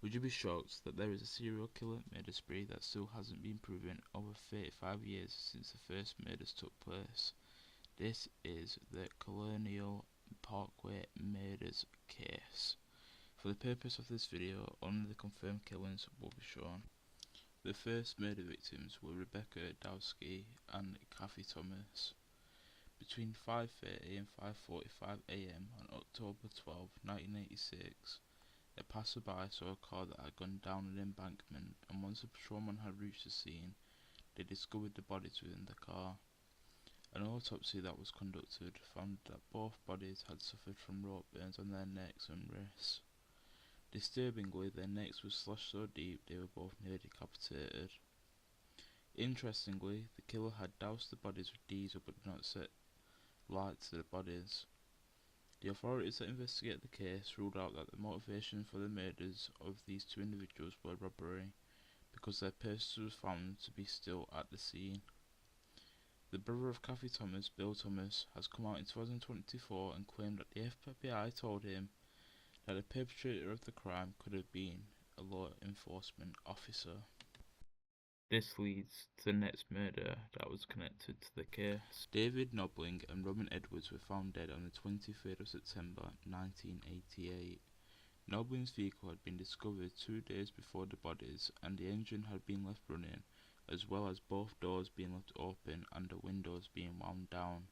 Would you be shocked that there is a serial killer murder spree that still hasn't been proven over 35 years since the first murders took place? This is the Colonial Parkway Murders case. For the purpose of this video, only the confirmed killings will be shown. The first murder victims were Rebecca Dowski and Kathy Thomas. Between 5:30 and 5:45 am on October 12, 1986, a passerby saw a car that had gone down an embankment, and once the patrolman had reached the scene, they discovered the bodies within the car. An autopsy that was conducted found that both bodies had suffered from rope burns on their necks and wrists. Disturbingly, their necks were slashed so deep they were both nearly decapitated. Interestingly, the killer had doused the bodies with diesel but did not set light to the bodies. The authorities that investigated the case ruled out that the motivation for the murders of these two individuals were robbery, because their purses was found to be still at the scene. The brother of Kathy Thomas, Bill Thomas, has come out in 2024 and claimed that the FBI told him that the perpetrator of the crime could have been a law enforcement officer. This leads to the next murder that was connected to the case. David Knobling and Robin Edwards were found dead on the 23rd of September 1988. Knobling's vehicle had been discovered 2 days before the bodies, and the engine had been left running, as well as both doors being left open and the windows being wound down.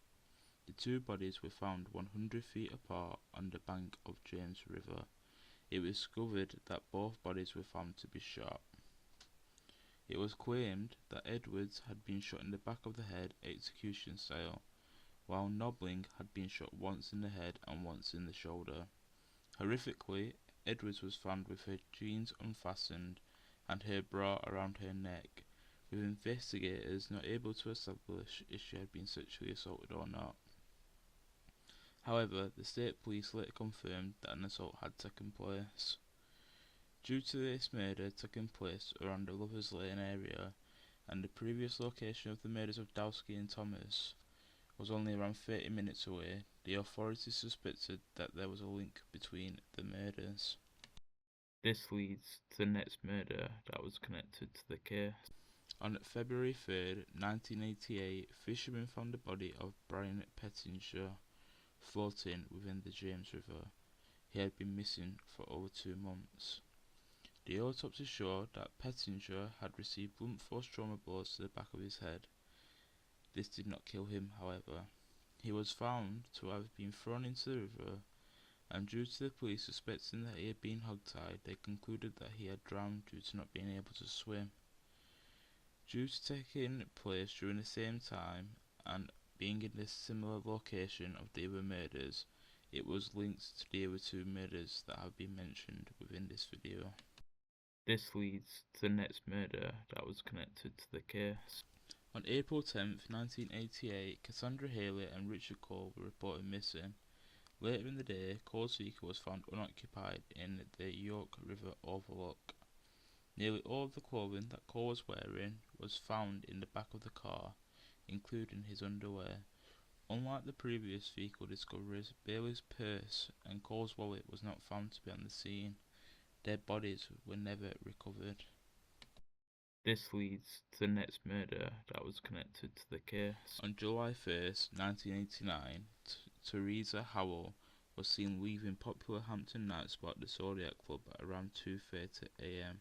The two bodies were found 100 feet apart on the bank of James River. It was discovered that both bodies were found to be shot. It was claimed that Edwards had been shot in the back of the head execution style, while Knobling had been shot once in the head and once in the shoulder. Horrifically, Edwards was found with her jeans unfastened and her bra around her neck, with investigators not able to establish if she had been sexually assaulted or not. However, the state police later confirmed that an assault had taken place. Due to this murder taking place around the Lovers Lane area, and the previous location of the murders of Dowski and Thomas was only around 30 minutes away, the authorities suspected that there was a link between the murders. This leads to the next murder that was connected to the case. On February 3rd, 1988, fishermen found the body of Brian Pettinger floating within the James River. He had been missing for over 2 months. The autopsy showed that Pettinger had received blunt force trauma blows to the back of his head. This did not kill him, however. He was found to have been thrown into the river, and due to the police suspecting that he had been hogtied, they concluded that he had drowned due to not being able to swim. Due to taking place during the same time and being in a similar location of the other murders, it was linked to the other two murders that have been mentioned within this video. This leads to the next murder that was connected to the case. On April 10, 1988, Cassandra Haley and Richard Cole were reported missing. Later in the day, Cole's vehicle was found unoccupied in the York River overlook. Nearly all of the clothing that Cole was wearing was found in the back of the car, including his underwear. Unlike the previous vehicle discoveries, Bailey's purse and Cole's wallet was not found to be on the scene. Their bodies were never recovered. This leads to the next murder that was connected to the case. On July 1st, 1989, Teresa Howell was seen leaving popular Hampton night spot the Zodiac Club at around 2:30 am.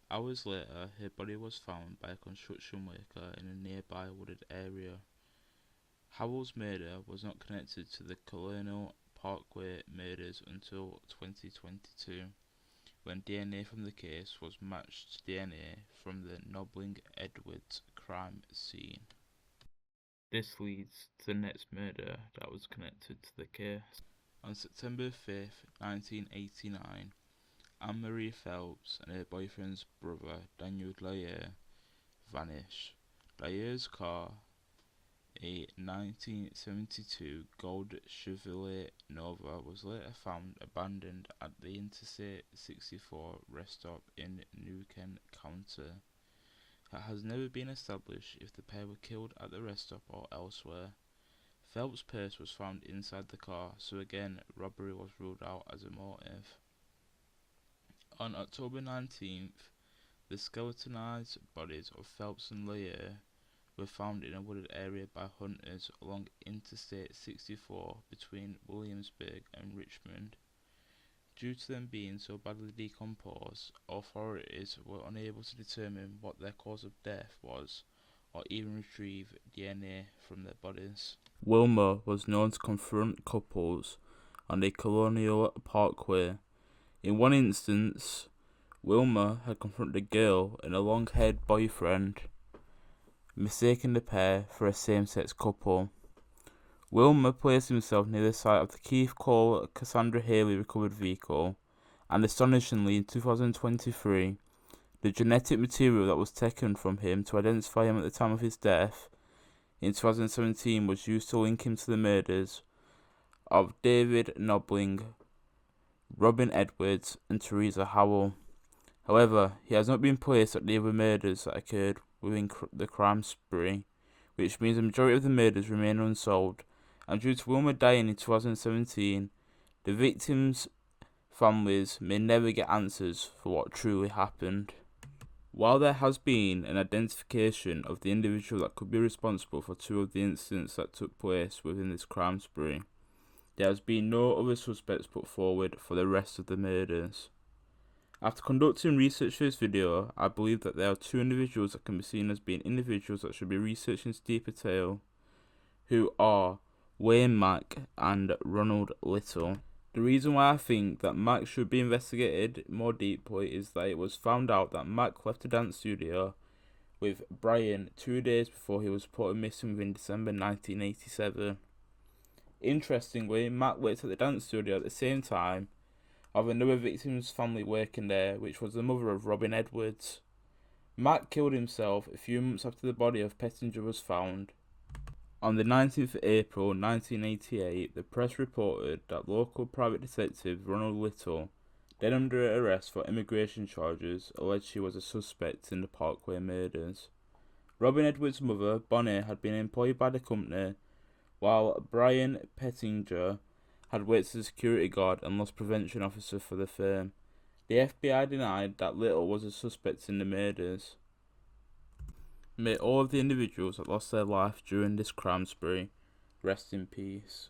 Hours later, her body was found by a construction worker in a nearby wooded area. Howell's murder was not connected to the Colonial Parkway Murders until 2022, when DNA from the case was matched to DNA from the Knobling-Edwards crime scene. This leads to the next murder that was connected to the case. On September 5th, 1989, Anne-Marie Phelps and her boyfriend's brother, Daniel Layer, vanished. Layer's car, a 1972 gold Chevrolet Nova, was later found abandoned at the Interstate 64 rest stop in New Kent County. It has never been established if the pair were killed at the rest stop or elsewhere. Phelps' purse was found inside the car, so again, robbery was ruled out as a motive. On October 19th, the skeletonized bodies of Phelps and Lear were found in a wooded area by hunters along Interstate 64 between Williamsburg and Richmond. Due to them being so badly decomposed, authorities were unable to determine what their cause of death was or even retrieve DNA from their bodies. Wilmer was known to confront couples on the Colonial Parkway. In one instance, Wilmer had confronted a girl and a long-haired boyfriend, mistaking the pair for a same-sex couple. Wilmer placed himself near the site of the Keith Cole Cassandra Haley recovered vehicle, and astonishingly, in 2023, the genetic material that was taken from him to identify him at the time of his death in 2017 was used to link him to the murders of David Knobling, Robin Edwards, and Teresa Howell. However, he has not been placed at the other murders that occurred within the crime spree, which means the majority of the murders remain unsolved, and due to Wilmer dying in 2017, the victims' families may never get answers for what truly happened. While there has been an identification of the individual that could be responsible for two of the incidents that took place within this crime spree, there has been no other suspects put forward for the rest of the murders. After conducting research for this video, I believe that there are two individuals that can be seen as being individuals that should be researched into deeper detail, who are Wayne Mack and Ronald Little. The reason why I think that Mack should be investigated more deeply is that it was found out that Mack left the dance studio with Brian 2 days before he was reported missing in December 1987. Interestingly, Mack worked at the dance studio at the same time of another victim's family working there, which was the mother of Robin Edwards. Mack killed himself a few months after the body of Pettinger was found. On the 19th of April 1988, the press reported that local private detective Ronald Little, then under arrest for immigration charges, alleged he was a suspect in the Parkway murders. Robin Edwards' mother, Bonnie, had been employed by the company, while Brian Pettinger had worked as a security guard and loss prevention officer for the firm. The FBI denied that Little was a suspect in the murders. May all of the individuals that lost their life during this crime spree rest in peace.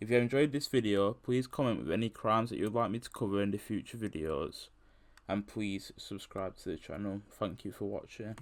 If you have enjoyed this video, please comment with any crimes that you would like me to cover in the future videos, and please subscribe to the channel. Thank you for watching.